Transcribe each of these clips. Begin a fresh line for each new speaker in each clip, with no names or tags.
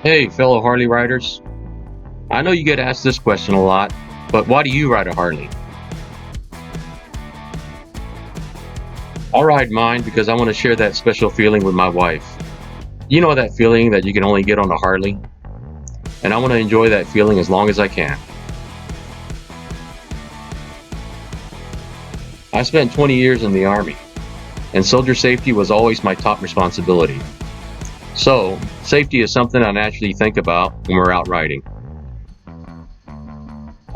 Hey, fellow Harley riders. I know you get asked this question a lot, but why do you ride a Harley? I'll ride mine because I want to share that special feeling with my wife. You know that feeling that you can only get on a Harley? And I want to enjoy that feeling as long as I can. I spent 20 years in the Army, and soldier safety was always my top responsibility. So, safety is something I naturally think about when we're out riding.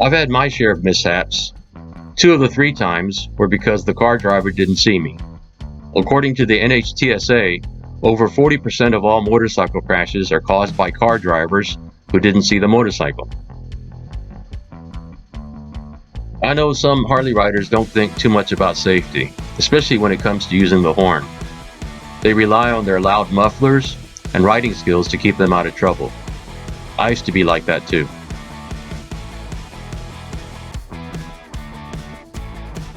I've had my share of mishaps. Two of the three times were because the car driver didn't see me. According to the NHTSA, over 40% of all motorcycle crashes are caused by car drivers who didn't see the motorcycle. I know some Harley riders don't think too much about safety, especially when it comes to using the horn. They rely on their loud mufflers and riding skills to keep them out of trouble. I used to be like that too.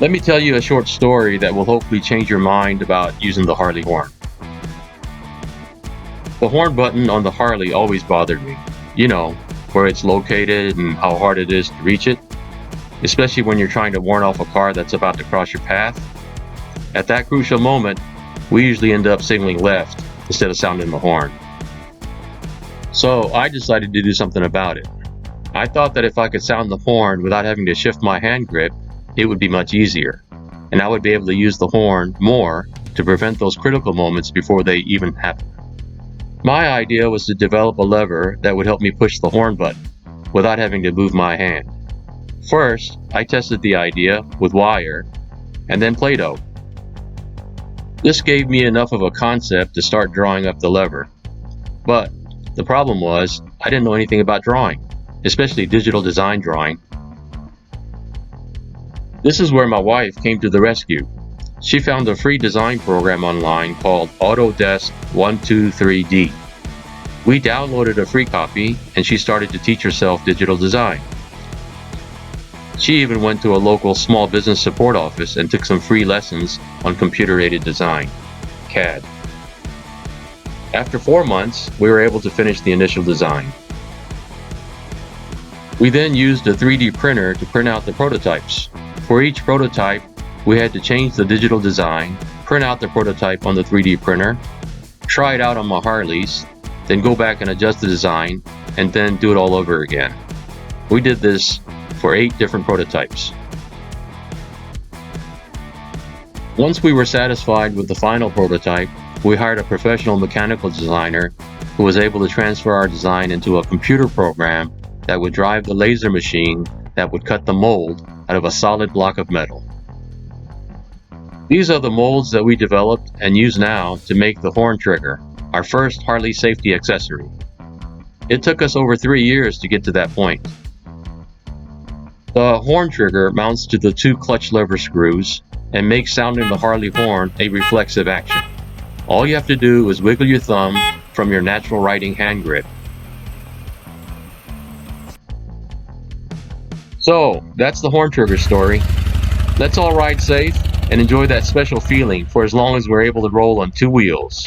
Let me tell you a short story that will hopefully change your mind about using the Harley horn. The horn button on the Harley always bothered me. You know, where it's located and how hard it is to reach it, especially when you're trying to warn off a car that's about to cross your path. At that crucial moment, we usually end up signaling left instead of sounding the horn. So I decided to do something about it. I thought that if I could sound the horn without having to shift my hand grip, it would be much easier, and I would be able to use the horn more to prevent those critical moments before they even happen. My idea was to develop a lever that would help me push the horn button without having to move my hand. First, I tested the idea with wire and then Play-Doh. This gave me enough of a concept to start drawing up the lever. But the problem was, I didn't know anything about drawing, especially digital design drawing. This is where my wife came to the rescue. She found a free design program online called Autodesk 123D. We downloaded a free copy and she started to teach herself digital design. She even went to a local small business support office and took some free lessons on computer-aided design, CAD. After 4 months, we were able to finish the initial design. We then used a 3D printer to print out the prototypes. For each prototype, we had to change the digital design, print out the prototype on the 3D printer, try it out on my Harleys, then go back and adjust the design, and then do it all over again. We did this for 8 different prototypes. Once we were satisfied with the final prototype, we hired a professional mechanical designer who was able to transfer our design into a computer program that would drive the laser machine that would cut the mold out of a solid block of metal. These are the molds that we developed and use now to make the HornTrigger, our first Harley safety accessory. It took us over 3 years to get to that point. The HornTrigger mounts to the 2 clutch lever screws and makes sounding the Harley horn a reflexive action. All you have to do is wiggle your thumb from your natural riding hand grip. So, that's the HornTrigger story. Let's all ride safe and enjoy that special feeling for as long as we're able to roll on 2 wheels.